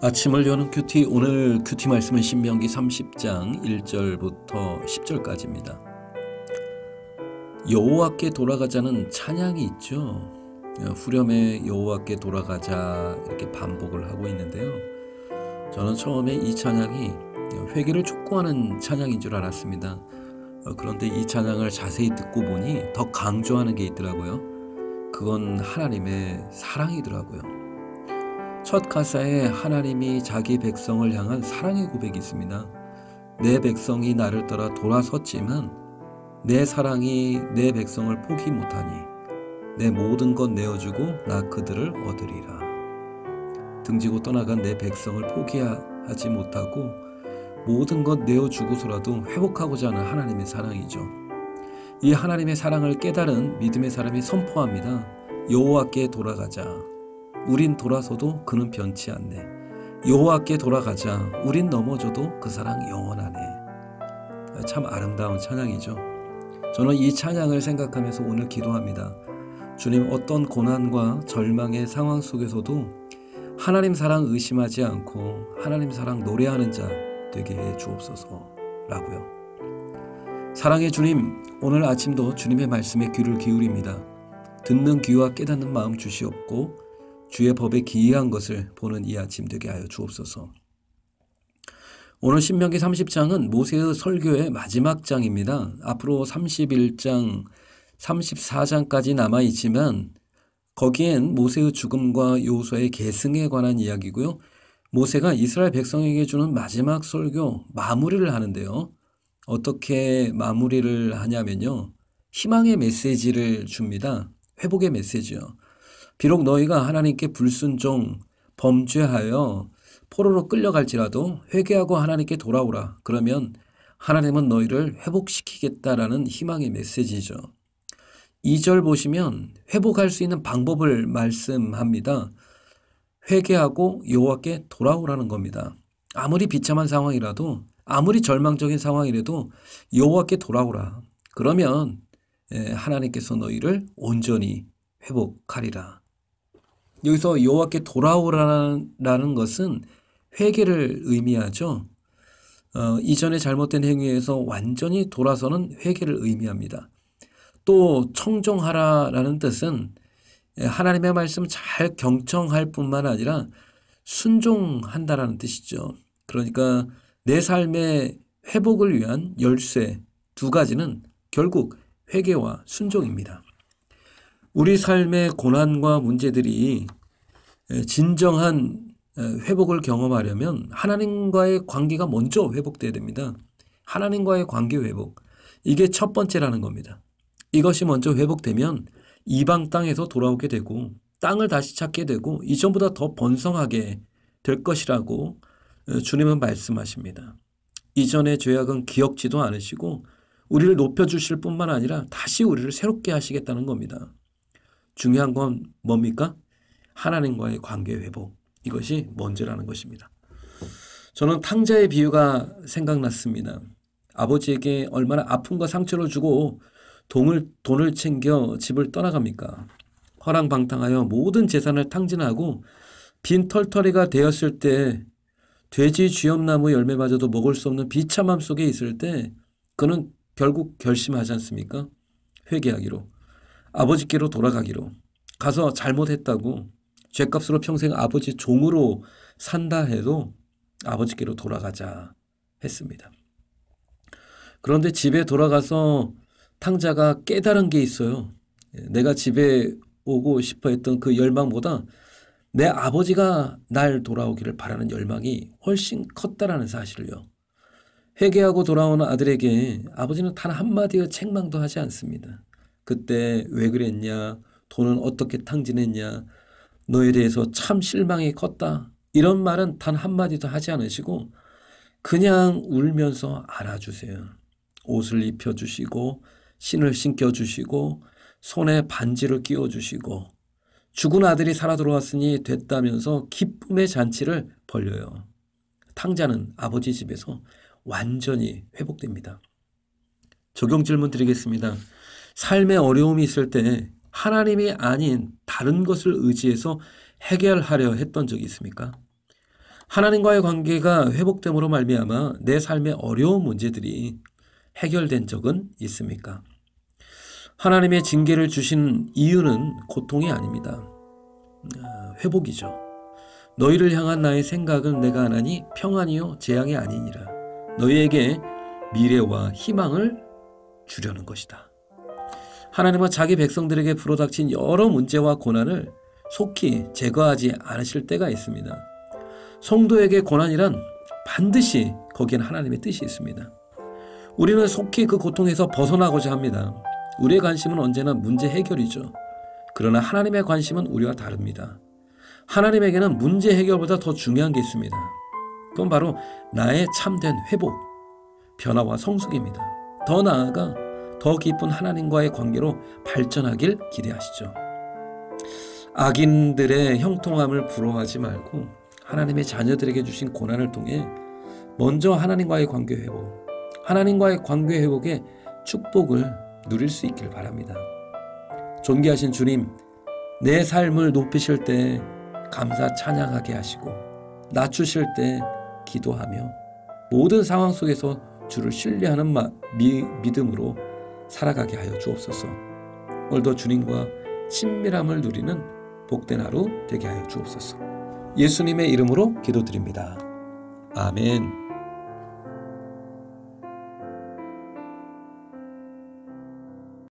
아침을 여는 큐티, 오늘 큐티 말씀은 신명기 30장 1절부터 10절까지입니다. 여호와께 돌아가자는 찬양이 있죠. 후렴에 여호와께 돌아가자 이렇게 반복을 하고 있는데요. 저는 처음에 이 찬양이 회개를 촉구하는 찬양인 줄 알았습니다. 그런데 이 찬양을 자세히 듣고 보니 더 강조하는 게 있더라고요. 그건 하나님의 사랑이더라고요. 첫 가사에 하나님이 자기 백성을 향한 사랑의 고백이 있습니다. 내 백성이 나를 떠나 돌아섰지만 내 사랑이 내 백성을 포기 못하니 내 모든 것 내어주고 나 그들을 얻으리라. 등지고 떠나간 내 백성을 포기하지 못하고 모든 것 내어주고서라도 회복하고자 하는 하나님의 사랑이죠. 이 하나님의 사랑을 깨달은 믿음의 사람이 선포합니다. 여호와께 돌아가자. 우린 돌아서도 그는 변치 않네. 여호와께 돌아가자. 우린 넘어져도 그 사랑 영원하네. 참 아름다운 찬양이죠. 저는 이 찬양을 생각하면서 오늘 기도합니다. 주님, 어떤 고난과 절망의 상황 속에서도 하나님 사랑 의심하지 않고 하나님 사랑 노래하는 자 되게 해 주옵소서라고요. 사랑의 주님, 오늘 아침도 주님의 말씀에 귀를 기울입니다. 듣는 귀와 깨닫는 마음 주시옵고 주의 법에 기이한 것을 보는 이 아침 되게 하여 주옵소서. 오늘 신명기 30장은 모세의 설교의 마지막 장입니다. 앞으로 31장, 34장까지 남아있지만 거기엔 모세의 죽음과 여호수아의 계승에 관한 이야기고요. 모세가 이스라엘 백성에게 주는 마지막 설교 마무리를 하는데요. 어떻게 마무리를 하냐면요. 희망의 메시지를 줍니다. 회복의 메시지요. 비록 너희가 하나님께 불순종, 범죄하여 포로로 끌려갈지라도 회개하고 하나님께 돌아오라. 그러면 하나님은 너희를 회복시키겠다라는 희망의 메시지죠. 2절 보시면 회복할 수 있는 방법을 말씀합니다. 회개하고 여호와께 돌아오라는 겁니다. 아무리 비참한 상황이라도 아무리 절망적인 상황이라도 여호와께 돌아오라. 그러면 하나님께서 너희를 온전히 회복하리라. 여기서 여호와께 돌아오라는 것은 회개를 의미하죠. 이전에 잘못된 행위에서 완전히 돌아서는 회개를 의미합니다. 또 청종하라라는 뜻은 하나님의 말씀 잘 경청할 뿐만 아니라 순종한다라는 뜻이죠. 그러니까 내 삶의 회복을 위한 열쇠 두 가지는 결국 회개와 순종입니다. 우리 삶의 고난과 문제들이 진정한 회복을 경험하려면 하나님과의 관계가 먼저 회복돼야 됩니다. 하나님과의 관계 회복. 이게 첫 번째라는 겁니다. 이것이 먼저 회복되면 이방 땅에서 돌아오게 되고 땅을 다시 찾게 되고 이전보다 더 번성하게 될 것이라고 주님은 말씀하십니다. 이전의 죄악은 기억지도 않으시고 우리를 높여주실 뿐만 아니라 다시 우리를 새롭게 하시겠다는 겁니다. 중요한 건 뭡니까? 하나님과의 관계 회복. 이것이 먼저라는 것입니다. 저는 탕자의 비유가 생각났습니다. 아버지에게 얼마나 아픔과 상처를 주고 돈을 챙겨 집을 떠나갑니까? 허랑방탕하여 모든 재산을 탕진하고 빈털터리가 되었을 때 돼지 쥐엄나무 열매마저도 먹을 수 없는 비참함 속에 있을 때 그는 결국 결심하지 않습니까? 회개하기로. 아버지께로 돌아가기로. 가서 잘못했다고 죗값으로 평생 아버지 종으로 산다 해도 아버지께로 돌아가자 했습니다. 그런데 집에 돌아가서 탕자가 깨달은 게 있어요. 내가 집에 오고 싶어 했던 그 열망보다 내 아버지가 날 돌아오기를 바라는 열망이 훨씬 컸다라는 사실을요. 회개하고 돌아오는 아들에게 아버지는 단 한마디의 책망도 하지 않습니다. 그때 왜 그랬냐? 돈은 어떻게 탕진했냐? 너에 대해서 참 실망이 컸다. 이런 말은 단 한마디도 하지 않으시고 그냥 울면서 안아주세요. 옷을 입혀주시고 신을 신겨주시고 손에 반지를 끼워주시고 죽은 아들이 살아 돌아왔으니 됐다면서 기쁨의 잔치를 벌려요. 탕자는 아버지 집에서 완전히 회복됩니다. 적용 질문 드리겠습니다. 삶에 어려움이 있을 때 하나님이 아닌 다른 것을 의지해서 해결하려 했던 적이 있습니까? 하나님과의 관계가 회복됨으로 말미암아 내 삶의 어려운 문제들이 해결된 적은 있습니까? 하나님의 징계를 주신 이유는 고통이 아닙니다. 회복이죠. 너희를 향한 나의 생각은 내가 하나니 평안이요 재앙이 아니니라. 너희에게 미래와 희망을 주려는 것이다. 하나님은 자기 백성들에게 불어닥친 여러 문제와 고난을 속히 제거하지 않으실 때가 있습니다. 성도에게 고난이란 반드시 거기엔 하나님의 뜻이 있습니다. 우리는 속히 그 고통에서 벗어나고자 합니다. 우리의 관심은 언제나 문제 해결이죠. 그러나 하나님의 관심은 우리와 다릅니다. 하나님에게는 문제 해결보다 더 중요한 게 있습니다. 그건 바로 나의 참된 회복, 변화와 성숙입니다. 더 나아가 더 깊은 하나님과의 관계로 발전하길 기대하시죠. 악인들의 형통함을 부러워하지 말고 하나님의 자녀들에게 주신 고난을 통해 먼저 하나님과의 관계 회복, 하나님과의 관계 회복의 축복을 누릴 수 있길 바랍니다. 존귀하신 주님, 내 삶을 높이실 때 감사 찬양하게 하시고 낮추실 때 기도하며 모든 상황 속에서 주를 신뢰하는 믿음으로 살아가게 하여 주옵소서. 오늘도 주님과 친밀함을 누리는 복된 하루 되게 하여 주옵소서. 예수님의 이름으로 기도드립니다. 아멘.